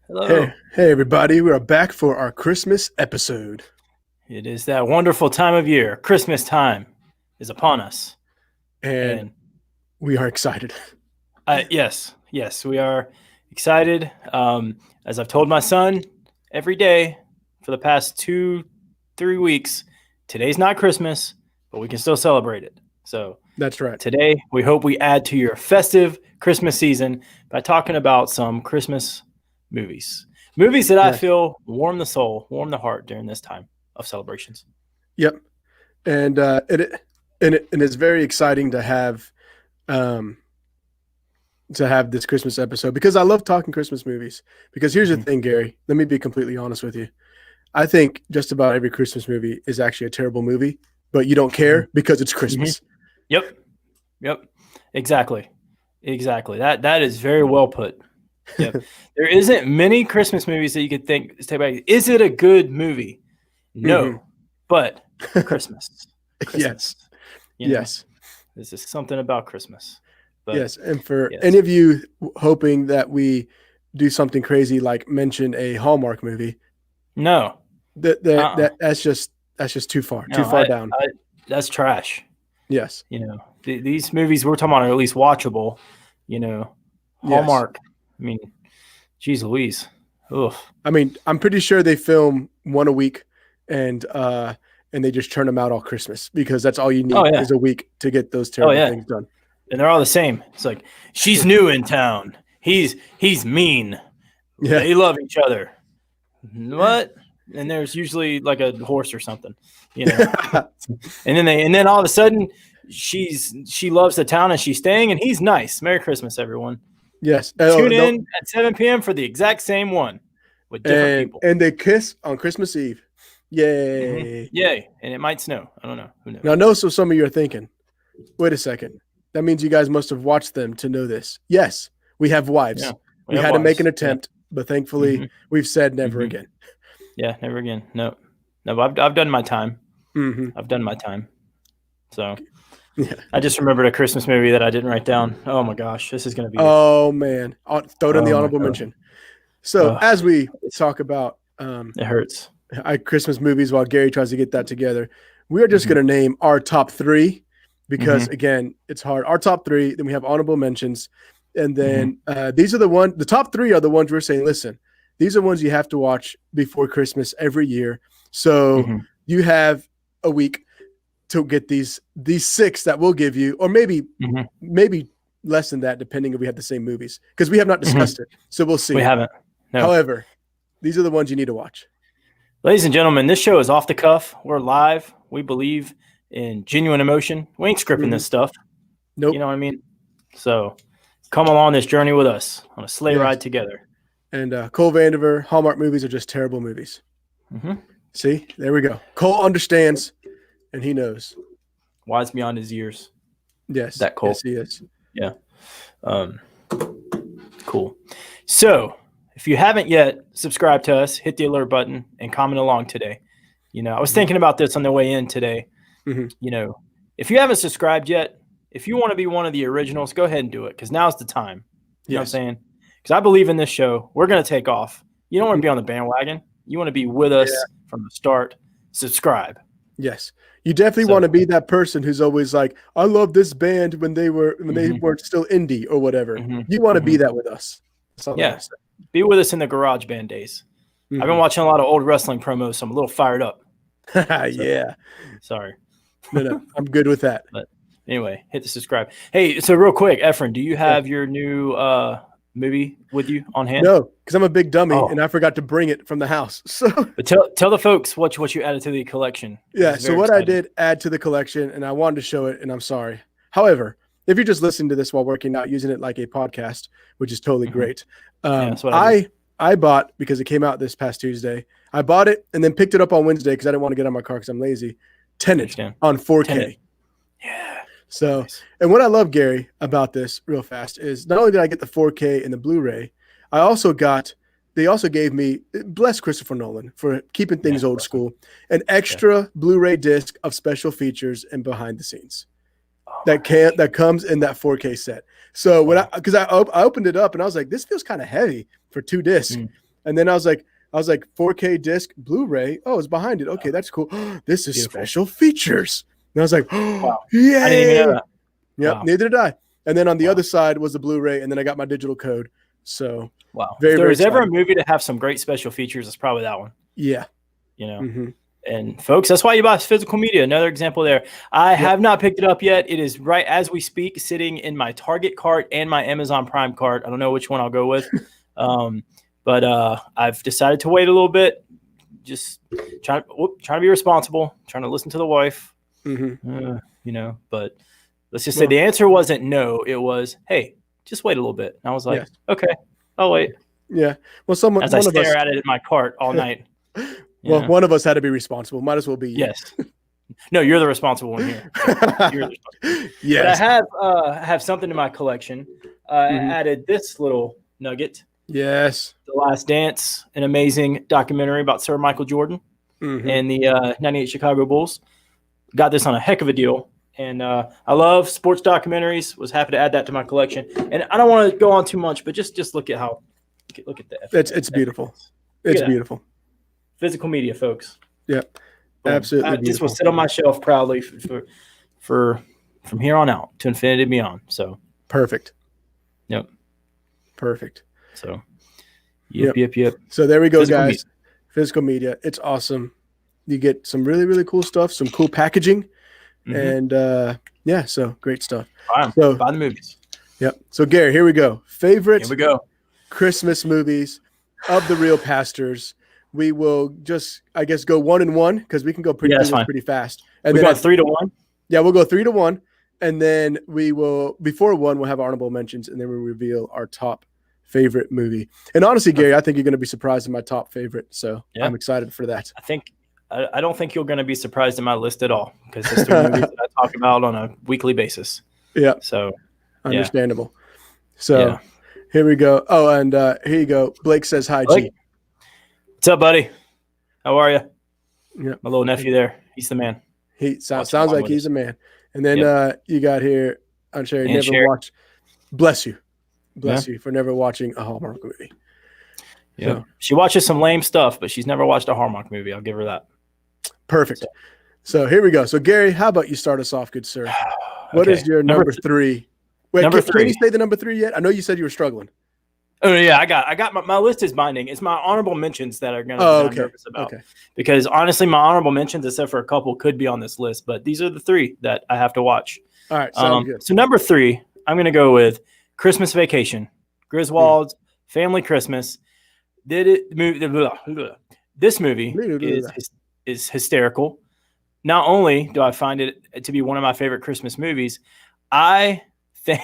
Hey, Hello. hey, everybody. We are back for our Christmas episode. It is that wonderful time of year. Christmas time is upon us. And And we are excited. yes, we are excited. As I've told my son every day for the past 3 weeks, today's not Christmas, but we can still celebrate it. So That's right. today, we hope we add to your festive Christmas season by talking about some Christmas movies. Movies that I Yes. feel warm the soul, warm the heart during this time of celebrations. Yep. And and it's very exciting um to have this Christmas episode because I love talking Christmas movies. Because here's the Mhm. thing, Gary. Let me be completely honest with you. I think just about every Christmas movie is actually a terrible movie, but you don't Mhm. care because it's Mhm. Christmas. Yep. Yep. Exactly. Exactly. That is very well put. Yep. There isn't many Christmas movies that you could think stay back. Is it a good movie? hmm No. But Christmas. Christmas. Yes. You know, Yes. this is something about Christmas. But Yes, and for yes. any of you hoping that we do something crazy like mention a Hallmark movie, No. that's just too No, far down. I that's trash. Yes, These movies we're talking about are at least watchable. You know, yes. Hallmark. I mean, geez Louise. Ugh. I mean, I'm pretty sure they film one a week, and they just turn them out all Christmas because that's all you Oh need yeah. is a week to get those Oh terrible yeah. things done. And they're all the same. It's like she's new in town. He's mean. Yeah, They love each other. What? And there's usually like a horse or something, you know. And then all of a sudden she loves the town and she's staying and he's nice. Merry Christmas, everyone. yes. Oh, Tune no, in at 7 p.m. for the exact same one with different and people. and they kiss on Christmas Eve. Yay! Yay. And it might snow. I don't know. Who Now, I knows? know some of you are thinking, wait a second. That means you guys must have watched them to know this. Yes, we have Yeah. wives. We We have had to make an wives. Yeah. attempt, but thankfully hmm we've said never hmm again. Yeah, never again. No. No, but I've done my time. hmm I've done my time. So Yeah. I just remembered a Christmas movie that I didn't write down. Oh my gosh, this is gonna be. Oh man, I'll throw it in the Oh my honorable god, mention. So as we it's, talk about it hurts. Christmas movies while Gary tries to get that together, we are just hmm going to name our top three because hmm again, it's hard. Our top three, then we have honorable mentions, and hmm then these are the top three are the ones we're saying. Listen, these are ones you have to watch before Christmas every year. So hmm you have a week to get these six that we'll give you, or hmm maybe less than that, depending if we have the same movies because we have not hmm discussed it. So we'll We see. haven't. No, However, these are the ones you need to watch. ladies and gentlemen, this show is off the cuff. We're live. We believe in genuine emotion. We ain't scripting Mhm. this stuff. You Nope. know what I mean? So come along this journey with us on a sleigh Yes. ride together. And Cole Vandiver, Hallmark movies are just terrible movies. hmm See, there we go. Cole understands, and he knows. Wise beyond his years. Yes, That Cole. yes, he is. Yeah. Um, cool. So, if you haven't yet subscribed to us, hit the alert button and comment along today. I was thinking about this on the way in today. Mhm. If you haven't subscribed yet, if you want to be one of the originals, go ahead and do it because now's the time. You know what I'm Yes, saying? Because I believe in this show. We're going to take off. You don't want to be on the bandwagon. You want to be with us from the start. Subscribe. yes. You definitely So- want to be that person who's always like, "I love this band when they Mhm. weren't still indie or whatever." Mhm. You want to be Mhm. that with us. That's all I Yeah. wanna say. Be with us in the garage band days. I've been Mhm. watching a lot of old wrestling promos, so I'm a little fired up. Yeah. Sorry. No, I'm good with that. Anyway, hit the subscribe. Hey, so real quick, Efren, do you have your new movie with you on hand? No, because I'm a big dummy Oh. and I forgot to bring it from the house. So But tell the folks what you added to the collection. yeah, This is so very what I exciting. did add to the collection, and I wanted to show it, and I'm sorry. However, if you're just listening to this while working out, using it like a podcast, which is totally Mhm. great, that's what I I bought because it came out this past Tuesday. I bought it and then picked it up on Wednesday because I didn't want to get on my car because I'm lazy. Tenet understand. on 4K. Tenet. Yeah. So, Nice. and what I love, Gary, about this real fast is not only did I get the 4K and the Blu-ray, I also got. They also gave me, bless Christopher Nolan for keeping things Yeah, old bless him. school, an extra Blu-ray disc of special features and behind the scenes that comes in that 4K set. So when Wow. I opened it up and I was like, this feels kind of heavy for two discs. Mm. And then I was like 4K disc, Blu-ray. Oh, it's behind it. Okay, that's cool. This is Beautiful. special features. And I was like, Wow. yeah. I didn't even know that. Yep, Wow. neither did I. And then on the Wow. other side was the Blu-ray, and then I got my digital code. So Wow. Very, If there very was ever a exciting. movie to have some great special features, it's probably that one. yeah. You know. Mhm. And folks, that's why you buy physical media. Another example there. I have not picked it up yet. It is right as we speak, sitting in my Target cart and my Amazon Prime cart. I don't know which one I'll go with, but I've decided to wait a little bit. Just trying to be responsible. Trying to listen to the wife. Mhm. You know, but let's just say the answer wasn't no. It was, hey, just wait a little bit. And I was like, okay, I'll wait. Yeah. Well, As I one of stare us. at it in my cart all night. Well, Yeah. one of us had to be responsible. Might as well be you. Yes. No, you're the responsible one here. You're the responsible. Yes. But I have something in my collection. I added this little nugget. Yes. The Last Dance, an amazing documentary about Sir Michael Jordan Mhm. and the 98 Chicago Bulls. Got this on a heck of a deal. And I love sports documentaries. Was happy to add that to my collection. And I don't want to go on too much, but just look at the It's beautiful. Look It's at that. beautiful. Physical media, folks. Yep. Boom. Absolutely This beautiful. will sit on my shelf proudly for from here on out to infinity and beyond. So, Perfect. yep. Perfect. So, Yep. yep. So there we go, Physical guys. media. Physical media. It's awesome. You get some really, really cool stuff, some cool packaging. Mhm. And yeah, so great stuff. Buy So the movies. yep. So Gary, here we go. Favorite Here we go. Christmas movies of the Real Pastors. We will just, I guess, go 1 and 1 because we can go Yeah, that's fine. pretty fast. And We then got 3-1. yeah, we'll go 3-1, and then we will before 1 we'll have honorable mentions, and then we'll reveal our top favorite movie. And honestly, Gary, I think you're going to be surprised in my top favorite. So Yeah. I'm excited for that. I don't think you're going to be surprised in my list at all because it's the movies that I talk about on a weekly basis. Yeah, So, understandable. So yeah. here we go. Oh, and here you go. Blake says hi, Blake. G. What's up, buddy? How are you? Yeah. My little nephew there. He's the man. He sounds along like with he's us. a man. And then Yep. you got here on Sherry, And never Sherry. watched. Bless you for never watching a Hallmark movie. Yeah. So. She watches some lame stuff, but she's never watched a Hallmark movie. I'll give her that. Perfect. So here we go. So Gary, how about you start us off, good sir? What is your number 3? Wait, Number can 3. you say the number 3 yet? I know you said you were struggling. Oh yeah, I got my list is binding. It's my honorable mentions that are going to Oh, be okay. nervous about. Okay. Because honestly, my honorable mentions, except for a couple, could be on this list, but these are the 3 that I have to watch. All right. Sounds good. So number 3, I'm going to go with Christmas Vacation, Griswold's Family Christmas. This movie is hysterical. Not only do I find it to be one of my favorite Christmas movies, I think.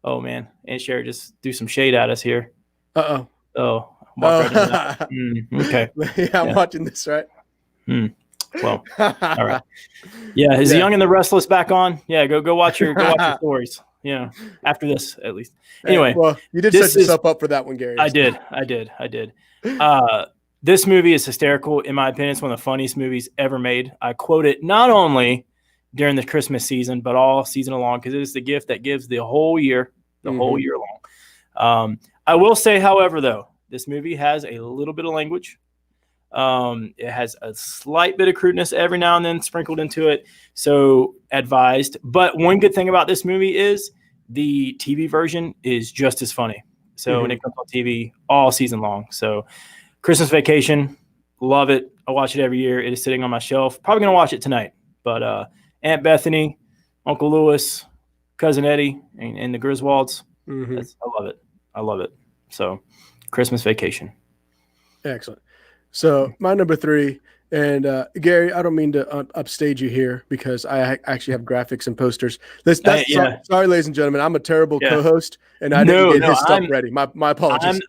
Oh man, Aunt Sherry just threw some shade at us here. Uh-oh. Oh, walk right into that. Okay. Yeah, I'm watching this, right? Well, all right. Yeah, is the Young and the Restless back on? Yeah, go watch your stories. Yeah, after this at least. Anyway, well, you did set yourself up for that one, Gary. I did. This movie is hysterical. In my opinion, it's one of the funniest movies ever made. I quote it not only during the Christmas season, but all season long, because it is the gift that gives the whole year long. I will say, however, though, this movie has a little bit of language. It has a slight bit of crudeness every now and then sprinkled into it. So advised. But one good thing about this movie is the TV version is just as funny. So when it comes on TV all season long. So Christmas Vacation, love it. I watch it every year. It is sitting on my shelf. Probably going to watch it tonight. But Aunt Bethany, Uncle Lewis, Cousin Eddie, and the Griswolds. I love it. So Christmas Vacation. Excellent. So my number 3, and Gary, I don't mean to upstage you here because I actually have graphics and posters. Sorry, ladies and gentlemen, I'm a terrible co-host, and I didn't get his stuff ready. My apologies.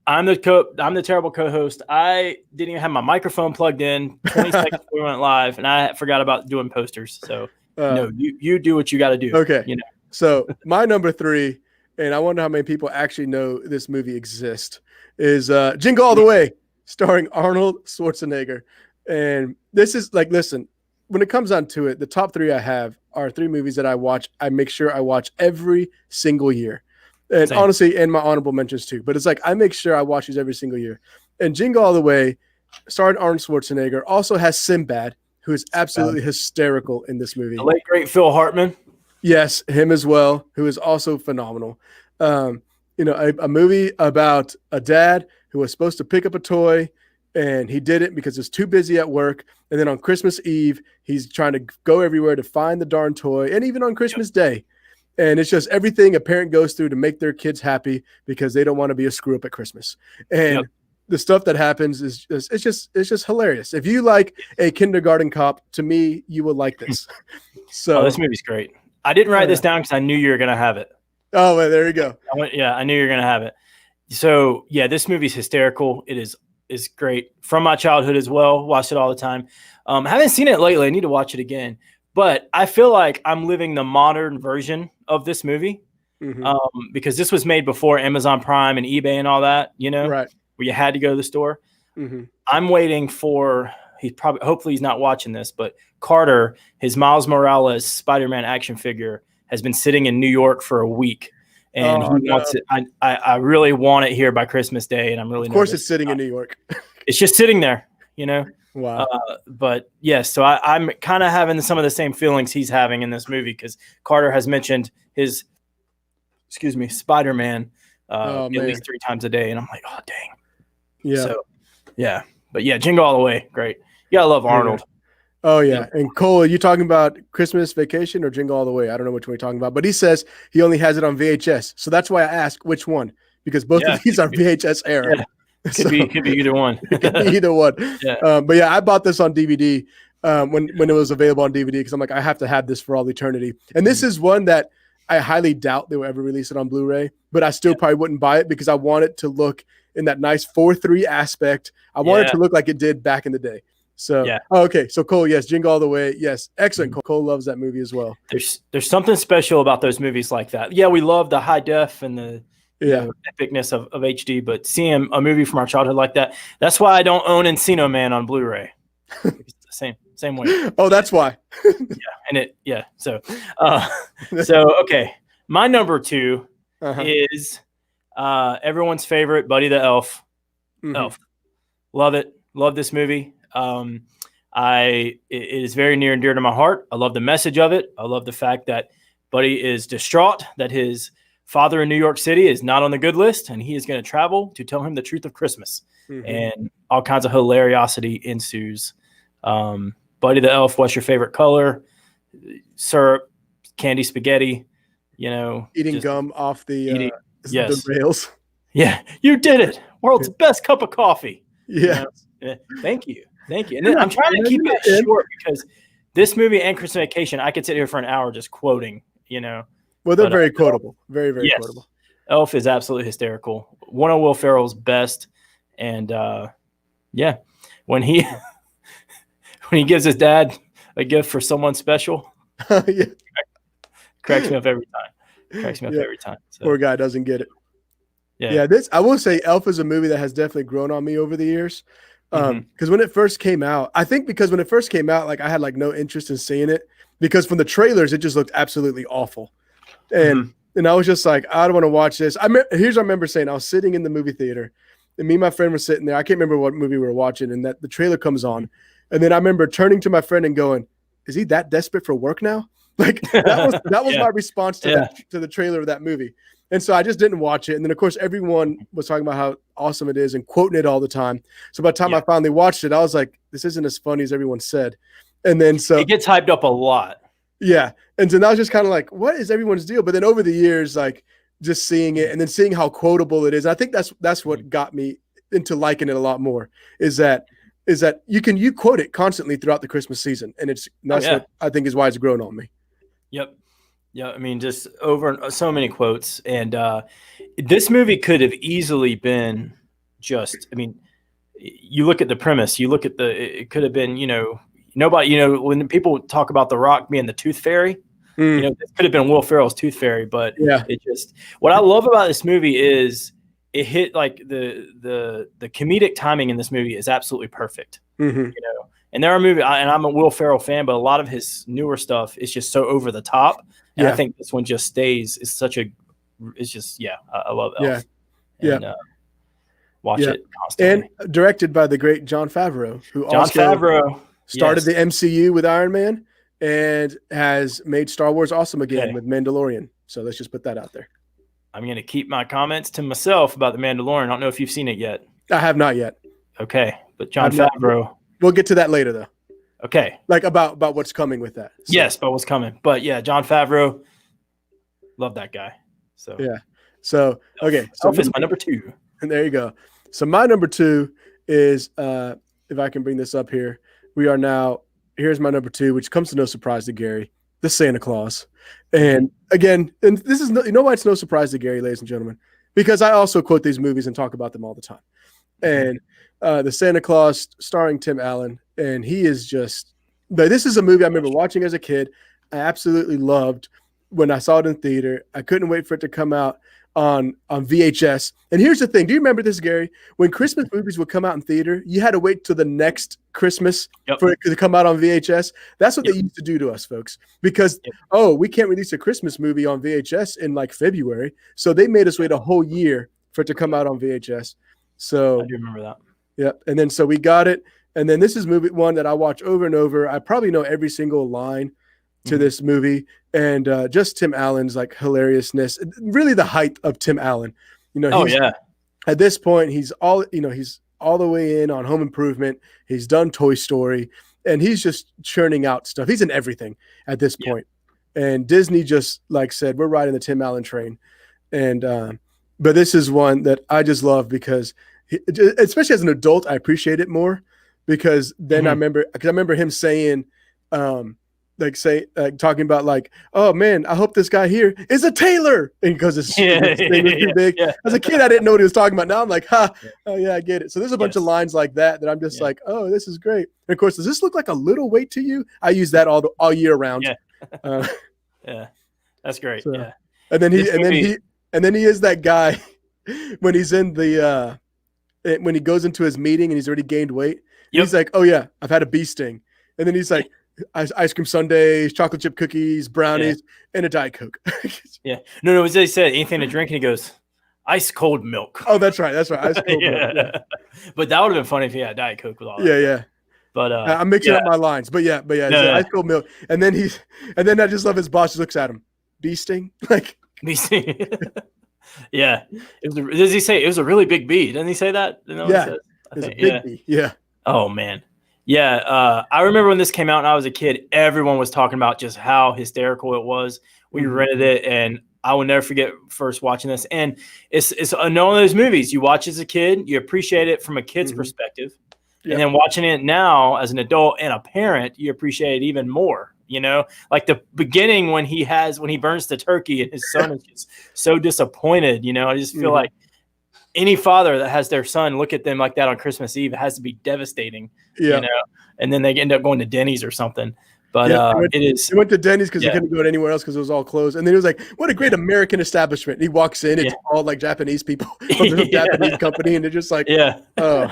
I'm the terrible co-host. I didn't even have my microphone plugged in 20 seconds before we went live, and I forgot about doing posters. So no, you do what you got to do. Okay. You know. So my number 3, and I wonder how many people actually know this movie exists, is Jingle All the Way, starring Arnold Schwarzenegger. And this is like, listen, when it comes down to it, the top 3 I have are 3 movies that I watch. I make sure I watch every single year. And honestly, and my honorable mentions too. But it's like I make sure I watch these every single year. And Jingle All the Way, starring Arnold Schwarzenegger, also has Sinbad, who is absolutely hysterical in this movie. The late great Phil Hartman. Yes, him as well, who is also phenomenal. A movie about a dad who was supposed to pick up a toy, and he didn't because he was too busy at work. And then on Christmas Eve, he's trying to go everywhere to find the darn toy, and even on Christmas Day. And it's just everything a parent goes through to make their kids happy because they don't want to be a screw up at Christmas. And the stuff that happens is it's just hilarious. If you like a kindergarten cop, to me, you will like this. So this movie's great. I didn't write this down because I knew you were going to have it. Oh, well, there you go. I knew you were going to have it. So yeah, this movie's hysterical. It is great from my childhood as well. Watched it all the time. I haven't seen it lately. I need to watch it again. But I feel like I'm living the modern version of this movie because this was made before Amazon Prime and eBay and all that, right? Where you had to go to the store. I'm waiting for hopefully he's not watching this, but Carter, his Miles Morales Spider-Man action figure, has been sitting in New York for a week, and he wants it. I really want it here by Christmas Day, and I'm really. Of course, it's sitting in New York. It's just sitting there, Wow. But yes, so I'm kind of having some of the same feelings he's having in this movie because Carter has mentioned his, Spider-Man at least 3 times a day, and I'm like, oh dang. Yeah. So, yeah, but yeah, Jingle All the Way, great. You gotta love Arnold. Oh yeah. And Cole, are you talking about Christmas Vacation or Jingle All the Way? I don't know which one you're talking about, but he says he only has it on VHS. So that's why I ask which one, because both of these are VHS era. Yeah. Could be either one. It could be either one. Yeah. But yeah, I bought this on DVD when it was available on DVD because I'm like, I have to have this for all eternity. And this is one that I highly doubt they will ever release it on Blu-ray, but I still probably wouldn't buy it because I want it to look in that nice 4:3 aspect. I want it to look like it did back in the day. So, okay. So Cole, yes, Jingle All the Way. Yes. Excellent. Cole loves that movie as well. There's something special about those movies like that. Yeah. We love the high def and the epicness of HD, but seeing a movie from our childhood like that's why I don't own Encino Man on Blu-ray. It's the same way. Oh, that's why. So okay. My number 2 is everyone's favorite Buddy the Elf. Elf. Love it. Love this movie. It is very near and dear to my heart. I love the message of it. I love the fact that Buddy is distraught that his father in New York City is not on the good list, and he is going to travel to tell him the truth of Christmas. And all kinds of hilariosity ensues. Buddy the Elf, what's your favorite color? Syrup, candy spaghetti, eating gum off the rails. Yeah, you did it. World's best cup of coffee. Yeah. Thank you. And then I'm trying to keep it short because this movie and Christmas Vacation, I could sit here for an hour just quoting, Well, they're very quotable. Very, very quotable. Elf is absolutely hysterical. One of Will Ferrell's best. And when he gives his dad a gift for someone special, cracks me up every time. So. Poor guy doesn't get it. Yeah. I will say Elf is a movie that has definitely grown on me over the years. Because when it first came out, I like I had like no interest in seeing it because from the trailers, it just looked absolutely awful. And I was just like, I don't want to watch this. I remember saying I was sitting in the movie theater and me and my friend were sitting there. I can't remember what movie we were watching and that the trailer comes on. And then I remember turning to my friend and going, is he that desperate for work now? Like that was my response to the trailer of that movie. And so I just didn't watch it. And then, of course, everyone was talking about how awesome it is and quoting it all the time. So by the time I finally watched it, I was like, this isn't as funny as everyone said. And then so it gets hyped up a lot. Yeah. And so now I was just kind of like, what is everyone's deal? But then over the years, like just seeing it and then seeing how quotable it is. I think that's what got me into liking it a lot more is that you quote it constantly throughout the Christmas season. And what I think is why it's grown on me. Yep. Yeah, I mean, just over so many quotes. And this movie could have easily been you look at the premise, it could have been, nobody, when people talk about The Rock being the Tooth Fairy, this could have been Will Ferrell's Tooth Fairy. But what I love about this movie is it hit like the comedic timing in this movie is absolutely perfect. And there are movies, and I'm a Will Ferrell fan, but a lot of his newer stuff is just so over the top. And I think this one just stays. I love Elf. Yeah. watch Yeah. it constantly. And directed by the great Jon Favreau, who John also Favreau started yes. the MCU with Iron Man and has made Star Wars awesome again Okay. with Mandalorian. So let's just put that out there. I'm going to keep my comments to myself about the Mandalorian. I don't know if you've seen it yet. I have not yet. Okay, but Jon I've not- Favreau. We'll get to that later, though. Okay. Like about what's coming with that. So, Yes, but what's coming? But yeah, Jon Favreau. Love that guy. So Yeah. So okay. So Elf is my number 2. and there you go. So my number 2 is if I can bring this up here. We are now here's my number 2, which comes to no surprise to Gary, the Santa Claus. And again, and this is you know why it's no surprise to Gary, ladies and gentlemen, because I also quote these movies and talk about them all the time. And the Santa Claus starring Tim Allen, and he is just. But this is a movie I remember watching as a kid. I absolutely loved when I saw it in theater. I couldn't wait for it to come out on VHS. And here's the thing. Do you remember this, Gary? When Christmas movies would come out in theater, you had to wait till the next Christmas for it to come out on VHS. That's what they used to do to us, folks. Because, we can't release a Christmas movie on VHS in like February. So they made us wait a whole year for it to come out on VHS. So I do remember that. Yep. And then so we got it. And then this is movie one that I watch over and over. I probably know every single line to this movie. And just Tim Allen's like hilariousness, really the height of Tim Allen. You know, at this point, he's all the way in on Home Improvement. He's done Toy Story, and he's just churning out stuff. He's in everything at this point. And Disney just like said, we're riding the Tim Allen train. And but this is one that I just love because especially as an adult, I appreciate it more because then I remember him saying, talking about like, oh man, I hope this guy here is a tailor, and because his thing was too big. Yeah. As a kid, I didn't know what he was talking about. Now I'm like, oh yeah, I get it. So there's a bunch of lines like that I'm just like, oh, this is great. And of course, does this look like a little weight to you? I use that all year round. Yeah, yeah, that's great. So, yeah, and then he is that guy when he's in the when he goes into his meeting and he's already gained weight. He's like, oh yeah, I've had a bee sting, and then he's like, ice cream sundaes, chocolate chip cookies, brownies, and a Diet Coke. No, as they said, anything to drink, and he goes, ice cold milk. Oh, that's right. Ice cold milk. Yeah. But that would have been funny if he had Diet Coke with all that. Yeah. But I'm mixing up my lines. But yeah, ice cold milk. And then I just love his boss just looks at him. Bee sting? Like bee sting. Yeah. Does he say it was a really big bee? Doesn't he say that? Yeah. It's a big bee. Yeah. Oh man. Yeah. I remember when this came out and I was a kid, everyone was talking about just how hysterical it was. We rented it, and I will never forget first watching this. And it's one of those movies you watch as a kid, you appreciate it from a kid's perspective. Yep. And then watching it now as an adult and a parent, you appreciate it even more. You know, like the beginning when he burns the turkey and his son is just so disappointed. You know, I just feel like any father that has their son look at them like that on Christmas Eve, it has to be devastating. Yeah. You know, and then they end up going to Denny's or something. But He went to Denny's because he couldn't go anywhere else because it was all closed. And then he was like, "What a great American establishment!" And he walks in, it's all like Japanese people from the Japanese company, and they're just like, "Oh,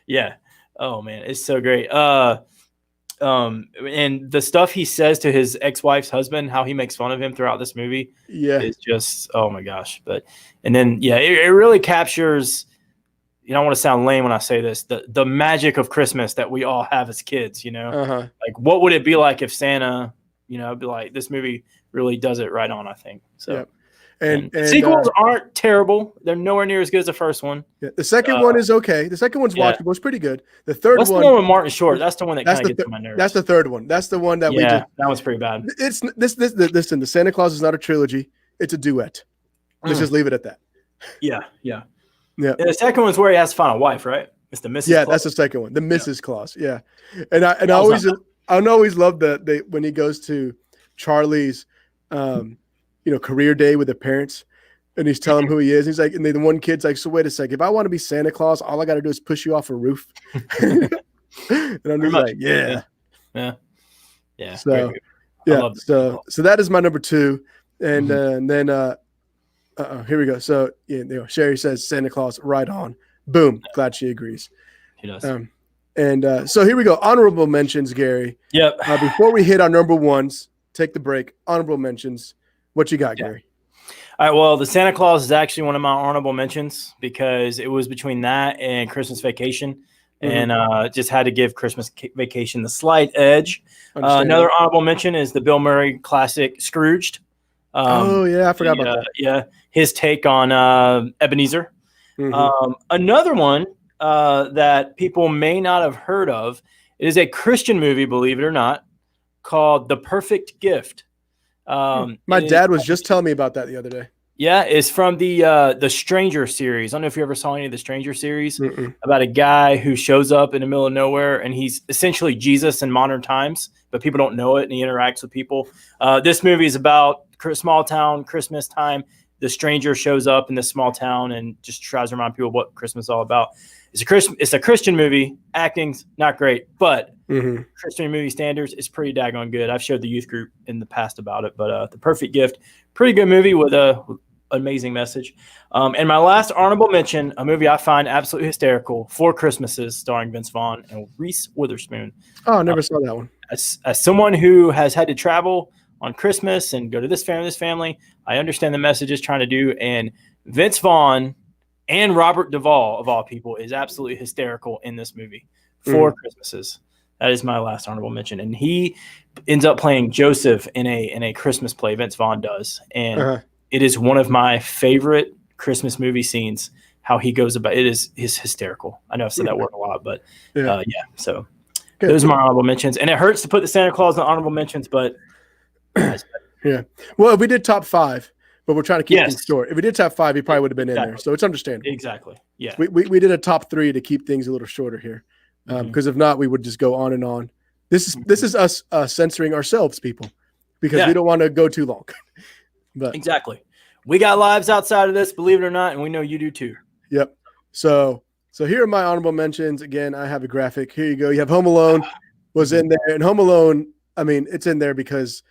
yeah, oh man, it's so great." And the stuff he says to his ex-wife's husband, how he makes fun of him throughout this movie, is just, oh my gosh. And then it really captures. You don't want to sound lame when I say this, the magic of Christmas that we all have as kids, you know, like what would it be like if Santa, you know, be like, this movie really does it right on, I think. So, and sequels aren't terrible. They're nowhere near as good as the first one. Yeah, the second one is okay. The second one's watchable. It's pretty good. The third What's one. the one with Martin Short? That's the one that kind of gets on my nerves. That's the third one. That's the one that that one's pretty bad. It's listen, the Santa Claus is not a trilogy. It's a duet. Let's just leave it at that. Yeah. Yeah. And the second one's where he has to find a wife, right? It's the Mrs. Yeah, Claus. that's the second one. The Mrs. Claus. Yeah. And I always love that when he goes to Charlie's career day with the parents and he's telling him who he is. He's like, and the one kid's like, so wait a second, if I want to be Santa Claus, all I got to do is push you off a roof. And I'm just like, yeah. So so that is my number 2. And then here we go. So Sherry says Santa Claus, right on. Boom. Glad she agrees. He does. So here we go. Honorable mentions, Gary. Yep. Before we hit our number ones, take the break. Honorable mentions. What you got, Gary? All right. Well, the Santa Claus is actually one of my honorable mentions because it was between that and Christmas Vacation, and just had to give Christmas Vacation the slight edge. Another honorable mention is the Bill Murray classic Scrooged. Oh yeah, I forgot about that. Yeah, his take on Ebenezer. Another one that people may not have heard of is a Christian movie, believe it or not, called The Perfect Gift. My dad was just telling me about that the other day. Yeah, it's from the Stranger series. I don't know if you ever saw any of the Stranger series about a guy who shows up in the middle of nowhere and he's essentially Jesus in modern times, but people don't know it and he interacts with people. This movie is about small town Christmas time. The stranger shows up in this small town and just tries to remind people what Christmas is all about. It's a Christian movie. Acting's not great, but Christian movie standards is pretty daggone good. I've showed the youth group in the past about it, but The Perfect Gift, pretty good movie with a amazing message. And my last honorable mention, a movie I find absolutely hysterical, Four Christmases, starring Vince Vaughn and Reese Witherspoon. Oh, I never saw that one. As someone who has had to travel on Christmas and go to this family, I understand the message is trying to do. And Vince Vaughn and Robert Duvall, of all people, is absolutely hysterical in this movie. Four Christmases. That is my last honorable mention. And he ends up playing Joseph in a Christmas play. Vince Vaughn does. And it is one of my favorite Christmas movie scenes. How he goes about it is hysterical. I know I've said that word a lot, but so good. Those are my honorable mentions. And it hurts to put the Santa Claus in the honorable mentions, but yeah. Well, if we did top 5, but we're trying to keep things short. If we did top 5, he probably would have been in there. So it's understandable. Exactly. Yeah. We did a top 3 to keep things a little shorter here. Because if not, we would just go on and on. This is us censoring ourselves, people, because we don't want to go too long. But exactly. We got lives outside of this, believe it or not, and we know you do too. Yep. So here are my honorable mentions. Again, I have a graphic. Here you go. You have Home Alone was in there. And Home Alone, I mean, it's in there because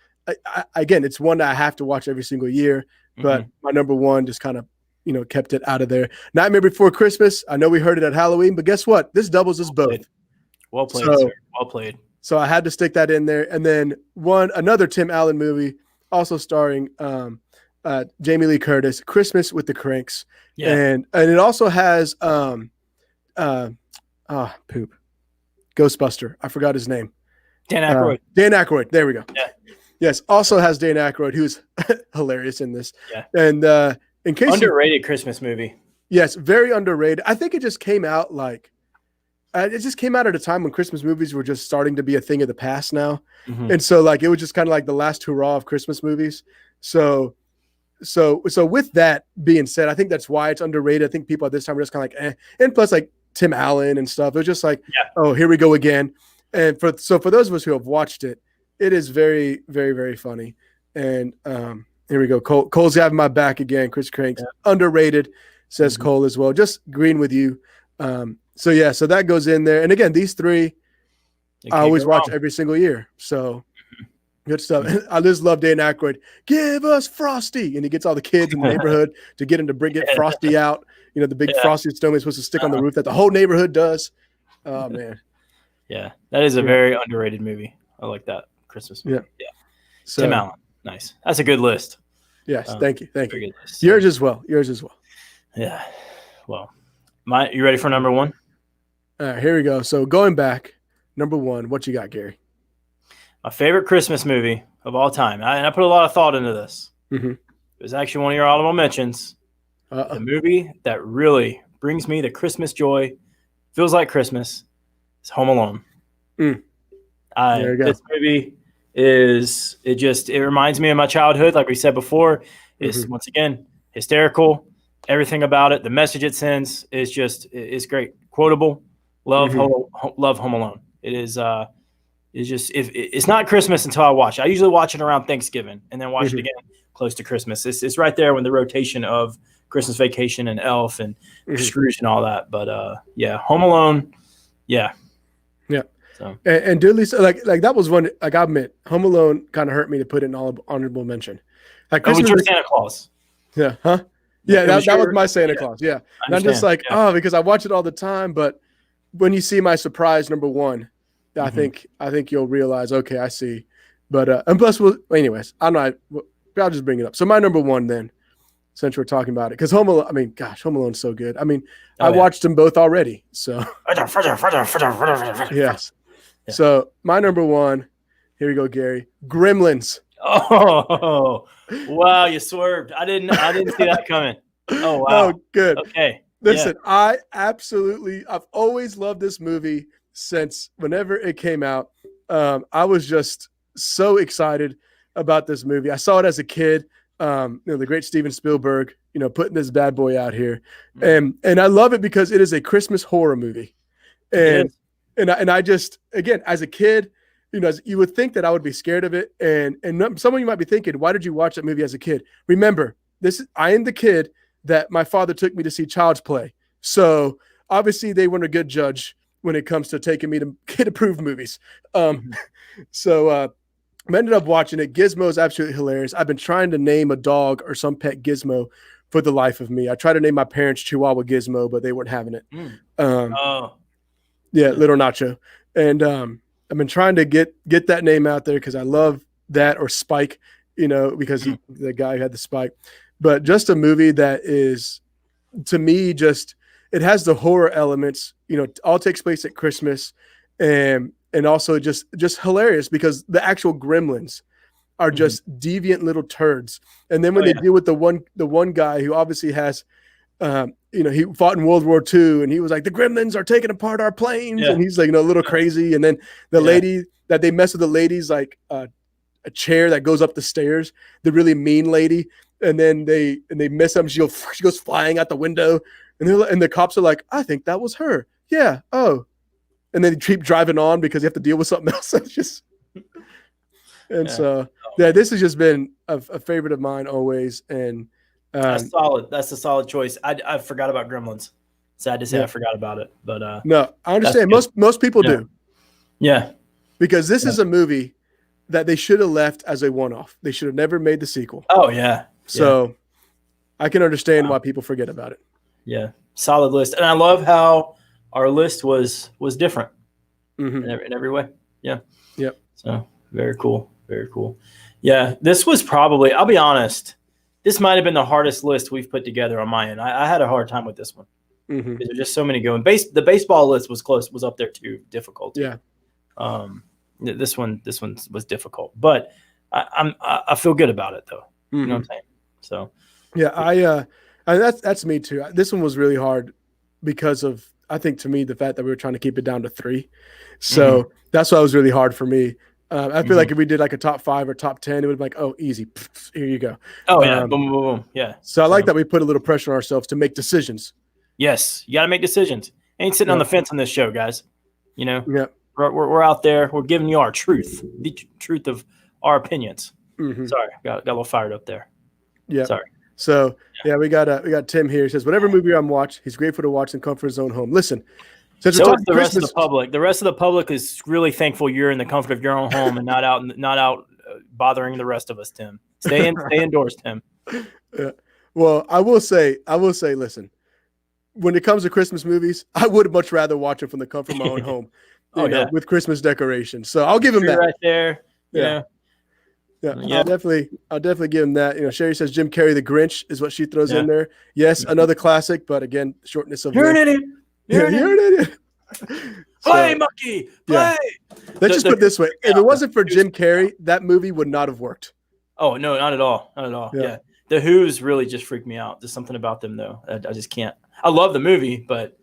again, it's one that I have to watch every single year, but my number one just kind of, kept it out of there. Nightmare Before Christmas. I know we heard it at Halloween, but guess what? This doubles us both. Well played, sir. Well played. So I had to stick that in there. And then another Tim Allen movie, also starring Jamie Lee Curtis, Christmas with the Cranks. Yeah. And it also has Ghostbuster. I forgot his name. Dan Aykroyd. Dan Aykroyd. There we go. Yeah. Yes. Also has Dan Aykroyd, who's hilarious in this. Yeah. And in case underrated Christmas movie. Yes, very underrated. I think it just came out at a time when Christmas movies were just starting to be a thing of the past now. And so it was just kind of like the last hurrah of Christmas movies. So with that being said, I think that's why it's underrated. I think people at this time were just kind of like, eh. And plus like Tim Allen and stuff. It was just like, oh, here we go again. And for those of us who have watched it, it is very, very, very funny. And here we go. Cole's having my back again. Chris Cranks, underrated, says Cole as well. Just agreeing with you. So that goes in there. And again, these 3 I always watch every single year. So good stuff. I just love Dan Aykroyd. Give us Frosty. And he gets all the kids in the neighborhood to get him to get Frosty out. The big Frosty snowman is supposed to stick on the roof that the whole neighborhood does. Oh, man. Yeah, that is a very underrated movie. I like that Christmas movie. Yeah. So, Tim Allen. Nice. That's a good list. Yes. Thank you. Thank you. Yours as well. Yeah. Well, you ready for number 1? All right, here we go. So going back, number 1, what you got, Gary? My favorite Christmas movie of all time. And I put a lot of thought into this. It was actually one of your honorable mentions. The movie that really brings me the Christmas joy, feels like Christmas, is Home Alone. There you go. This movie it reminds me of my childhood. Like we said before, it's once again hysterical. Everything about it, the message it sends is great. Quotable. Love Home Alone. It is it's not Christmas until I watch it. I usually watch it around Thanksgiving and then watch it again close to Christmas. It's right there when the rotation of Christmas Vacation and Elf and Scrooge and all that. But Home Alone, yeah. So. And Dudley, like that was one. Like I admit, Home Alone kind of hurt me to put in honorable mention. Like Christmas was Santa Claus. Yeah, huh? Yeah, that was my Santa Claus. Yeah, and I'm just like, because I watch it all the time. But when you see my surprise number 1, I think you'll realize, okay, I see. But and plus, anyways, I'll just bring it up. So my number 1 then since we're talking about it, because Home Alone. I mean, gosh, Home Alone's so good. I mean, I yeah. watched them both already. So yes. Yeah. So my number one. Here we go, Gary. Gremlins. Oh, wow! You swerved. I didn't see that coming. Oh wow. Oh, good. Okay. Listen, I've always loved this movie since whenever it came out. I was just so excited about this movie. I saw it as a kid. The great Steven Spielberg, putting this bad boy out here, and I love it because it is a Christmas horror movie, and I just, again, as a kid, you would think that I would be scared of it, and some of you might be thinking, why did you watch that movie as a kid? Remember, I am the kid that my father took me to see Child's Play, so obviously they weren't a good judge when it comes to taking me to kid-approved movies. So I ended up watching it. Gizmo is absolutely hilarious. I've been trying to name a dog or some pet Gizmo for the life of me. I tried to name my parents Chihuahua Gizmo, but they weren't having it. Yeah, Little Nacho. And I've been trying to get that name out there because I love that, or Spike, because the guy who had the spike. But just a movie that is, to me, it has the horror elements. It all takes place at Christmas, and also just hilarious because the actual gremlins are just deviant little turds. And then when they deal with the one guy who obviously has, he fought in World War II, and he was like, the gremlins are taking apart our planes, and he's like, a little crazy. And then the lady that they mess with, the lady's like a chair that goes up the stairs, the really mean lady. And then they mess up. She goes flying out the window, and the cops are like, I think that was her. Yeah. Oh. And then they keep driving on because you have to deal with something else. So this has just been a favorite of mine always. And that's solid. That's a solid choice. I forgot about Gremlins. Sad to say, I forgot about it, but no, I understand. Most people do. Yeah. Because this is a movie that they should have left as a one-off. They should have never made the sequel. Oh yeah. So I can understand why people forget about it. Yeah. Solid list. And I love how our list was different in every way. Yeah. Yep. So very cool. Very cool. Yeah. This was probably, I'll be honest, this might have been the hardest list we've put together on my end. I had a hard time with this one. There's just so many going. The baseball list was up there too. Difficult. Yeah. This one was difficult, but I feel good about it though. You know what I'm saying? So yeah, that's me too. This one was really hard because of, I think, to me, the fact that we were trying to keep it down to 3. So that's why it was really hard for me. I feel like if we did like a top 5 or top 10, it would be like, oh, easy. Here you go. Oh yeah. Boom, boom, boom. Yeah. So I like that we put a little pressure on ourselves to make decisions. Yes. You got to make decisions. Ain't sitting on the fence on this show, guys. Yeah. We're out there. We're giving you our truth, the truth of our opinions. Sorry. Got a little fired up there. Yeah. Sorry. So we got Tim here. He says, whatever movie I'm watching, he's grateful to watch in comfort of his own home. Listen, since so is the rest of the public. The rest of the public is really thankful you're in the comfort of your own home and not out bothering the rest of us, Tim. Stay indoors, Tim. Yeah. Well, I will say, listen, when it comes to Christmas movies, I would much rather watch it from the comfort of my own home, with Christmas decorations. So I'll give him that right there. Yeah. I'll definitely give him that. Sherry says Jim Carrey, The Grinch is what she throws in there. Yes, another classic, but again, shortness of you're an idiot. You're an idiot. Play, monkey. Play. Let's just put it this way: if it wasn't for Jim Carrey, that movie would not have worked. Oh no, not at all. Not at all. Yeah. The Who's really just freaked me out. There's something about them though. I just can't. I love the movie, but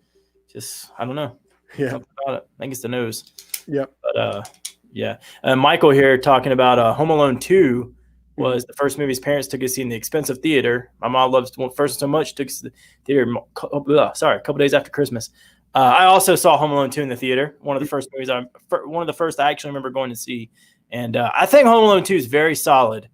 just I don't know. Yeah. Something about it. I think it's the nose. Yeah. But yeah. Michael here talking about Home Alone 2 was the first movie his parents took us to see in the expensive theater. My mom loved first so much, took us to the theater a couple days after Christmas. I also saw Home Alone 2 in the theater. One of the first movies one of the first I actually remember going to see. And I think Home Alone 2 is very solid.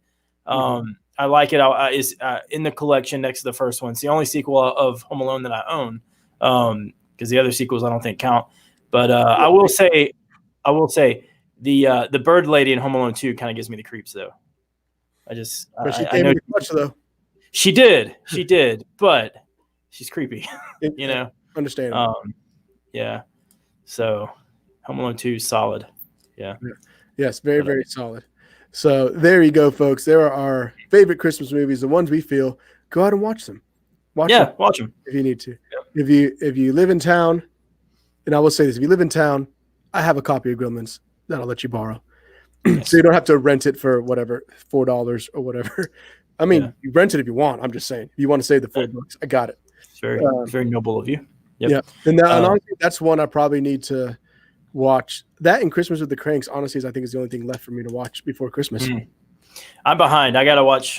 I like it. Is in the collection next to the first one. It's the only sequel of Home Alone that I own, because the other sequels I don't think count. But I will say the bird lady in Home Alone 2 kind of gives me the creeps though. But she came in clutch though. She did, but she's creepy. Understandable. Yeah. So Home Alone 2 is solid. Yeah. Yes, very, very solid. So there you go, folks. There are our favorite Christmas movies, the ones we feel go out and watch them. Watch Yeah, them watch them. if you need to. If you live in town, and I will say this, if you live in town, I have a copy of Gremlins that I'll let you borrow. Nice. So you don't have to rent it for whatever, $4 or whatever. I mean, Yeah. you rent it if you want. I'm just saying. If you want to save the $4, I got it. It's very noble of you. Yep. Yeah. And honestly, that's one I probably need to watch. That and Christmas with the Cranks, honestly, I think is the only thing left for me to watch before Christmas. I'm behind. I got to watch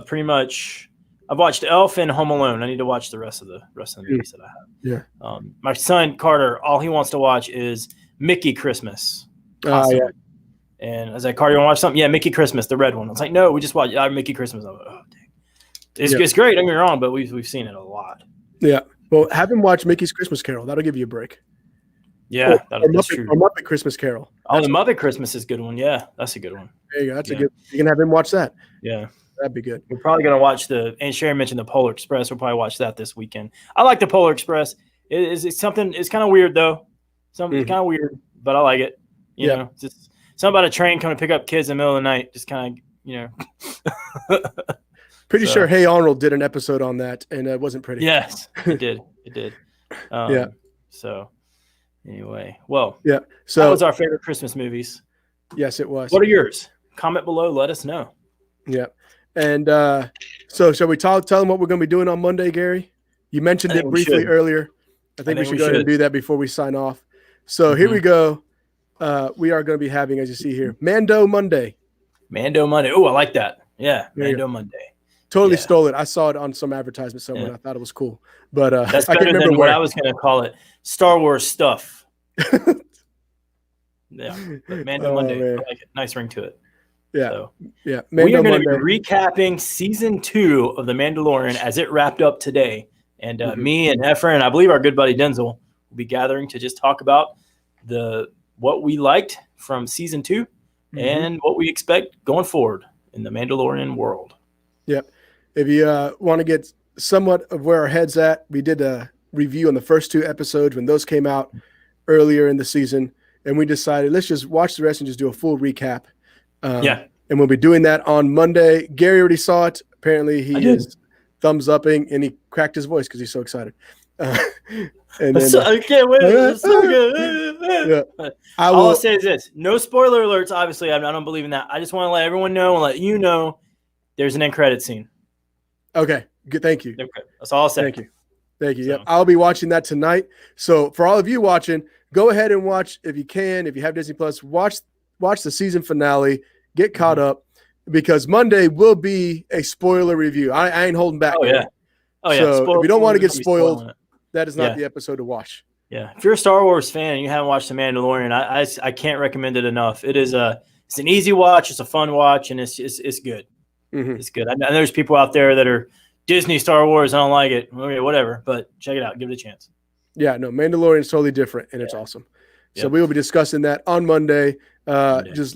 pretty much. I've watched Elf and Home Alone. I need to watch the rest of the movies that I have. Yeah. My son Carter, all he wants to watch is Mickey Christmas. Yeah. And I was like, Carter, you want to watch something? Yeah, Mickey Christmas, the red one. I was like, no, we just watched Mickey Christmas. I'm like, oh, dang. It's great. Don't get me wrong, but we've seen it a lot. Yeah. Well, have him watch Mickey's Christmas Carol. That'll give you a break. Yeah, that's true. Or Muppet Christmas Carol. The Muppet Christmas is a good one. Yeah, that's a good one. There you go. That's a good. You can have him watch that. Yeah. That'd be good. We're probably going to watch and Sharon mentioned the Polar Express. We'll probably watch that this weekend. I like the Polar Express. It's something, it's kind of weird though. It's kind of weird, but I like it. You know, it's just something about a train coming to pick up kids in the middle of the night. Just kind of, Pretty sure Hey Arnold did an episode on that, and it wasn't pretty. Yes, it did. It did. So anyway, well, yeah. So that was our favorite Christmas movies. Yes, it was. What are yours? Comment below. Let us know. Yeah. And so shall we tell them what we're going to be doing on Monday, Gary? You mentioned it briefly earlier. I think we should go ahead and do that before we sign off. So here we go. We are going to be having, as you see here, Mando Monday. Mando Monday. Oh, I like that. Yeah, Mando Monday. Totally stole it. I saw it on some advertisement somewhere. I thought it was cool. But that's I better can't remember than what I was going to call it. Star Wars stuff. Yeah, but Mando Monday. Man. I like it. Nice ring to it. Yeah, so, yeah. Mando we are going to be recapping season 2 of The Mandalorian as it wrapped up today. And me and Efren, and I believe our good buddy Denzel, will be gathering to just talk about what we liked from season 2 and what we expect going forward in the Mandalorian world. Yep. If you want to get somewhat of where our head's at, we did a review on the first 2 episodes when those came out earlier in the season, and we decided let's just watch the rest and just do a full recap. And we'll be doing that on Monday. Gary already saw it. Apparently, he is thumbs upping, and he cracked his voice because he's so excited. And then, I can't wait. It's so good. All I'll say is this: no spoiler alerts. Obviously, I don't believe in that. I just want to let everyone know and let you know there's an end credit scene. Okay, good. Thank you. That's all I'll say. Thank you. So. Yep, I'll be watching that tonight. So for all of you watching, go ahead and watch if you can. If you have Disney Plus, watch the season finale. Get caught up because Monday will be a spoiler review. I ain't holding back. Oh yeah. So if you don't want to get spoiled, that is not the episode to watch. Yeah. If you're a Star Wars fan and you haven't watched The Mandalorian, I can't recommend it enough. It's an easy watch. It's a fun watch, and it's good. It's good. I know there's people out there that are Disney Star Wars. I don't like it. Okay, whatever. But check it out. Give it a chance. Yeah. No, Mandalorian is totally different, and it's awesome. So we will be discussing that on Monday. Just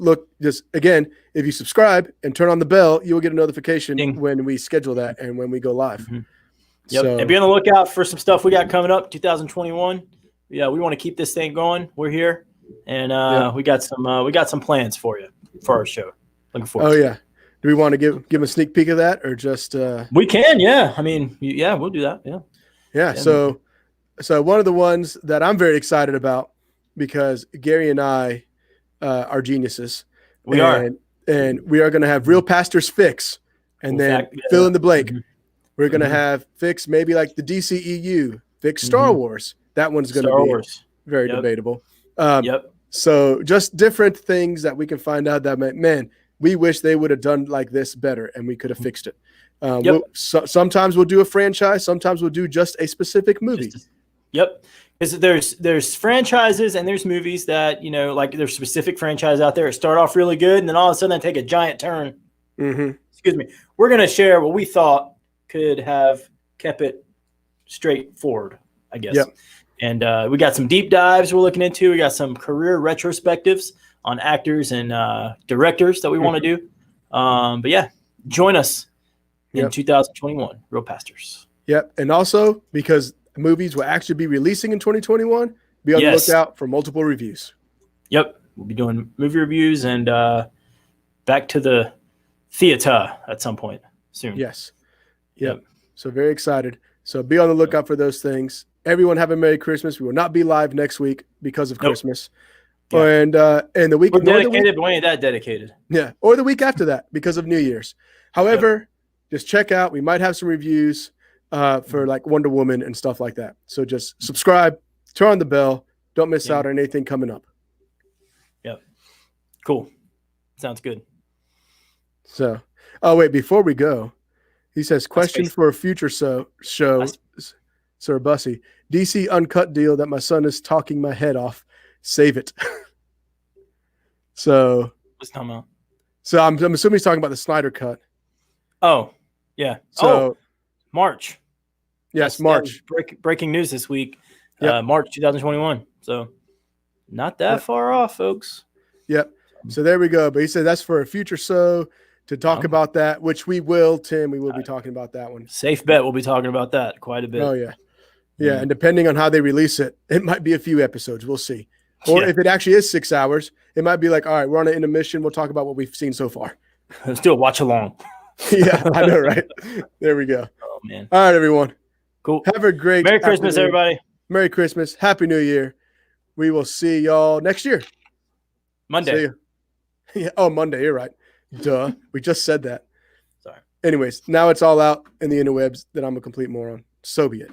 again, if you subscribe and turn on the bell, you will get a notification when we schedule that and when we go live. Yep. So, and be on the lookout for some stuff we got coming up 2021. Yeah, we want to keep this thing going. We're here, and we got some plans for you for our show. Looking forward. Oh yeah. Do we want to give a sneak peek of that, or just? We can. Yeah. I mean, we'll do that. Yeah. Yeah. So one of the ones that I'm very excited about because Gary and I are geniuses. We are going to have Real Pastors Fix, and fill in the blank. We're going to have Fix maybe like the DCEU, Fix Star Wars. That one's going to be very debatable. So just different things that we can find out that, man, we wish they would have done like this better and we could have fixed it. Sometimes we'll do a franchise. Sometimes we'll do just a specific movie. Because there's franchises and there's movies that, like there's specific franchise out there that start off really good and then all of a sudden they take a giant turn. Excuse me. We're going to share what we thought could have kept it straightforward, I guess. And we got some deep dives we're looking into. We got some career retrospectives on actors and directors that we want to do. But yeah, join us in 2021, Real Pastors. And also because movies will actually be releasing in 2021, be on the lookout for multiple reviews. We'll be doing movie reviews and back to the theater at some point soon. So very excited. So be on the lookout for those things. Everyone have a Merry Christmas. We will not be live next week because of Christmas. Yeah. And the week, We're nor the dedicated, week, but we ain't that dedicated. yeah, or the week after that because of New Year's. However, just check out. We might have some reviews for like Wonder Woman and stuff like that. So just subscribe, turn on the bell. Don't miss out on anything coming up. Yep. Cool. Sounds good. So, oh wait, before we go, he says, question for a future show, Sir Bussy. DC Uncut deal that my son is talking my head off. Save it. So, what's talking about? So I'm assuming he's talking about the Snyder Cut. Oh, yeah. So, March. Yes, March. Breaking news this week. March 2021. So not that far off, folks. Yep. So there we go. But he said that's for a future show to talk about that, which we will, Tim. We will be talking about that one. Safe bet we'll be talking about that quite a bit. Oh, yeah. Yeah, and depending on how they release it, it might be a few episodes. We'll see. Or if it actually is 6 hours, it might be like, all right, we're on an intermission. We'll talk about what we've seen so far. Let's do a watch along. Yeah, I know, right? There we go. Oh, man. All right, everyone. Cool. Have a great Merry Christmas, everybody. Merry Christmas. Happy New Year. We will see y'all next year. Monday. Yeah. Oh, Monday. You're right. Duh. We just said that. Sorry. Anyways, now it's all out in the interwebs that I'm a complete moron. So be it.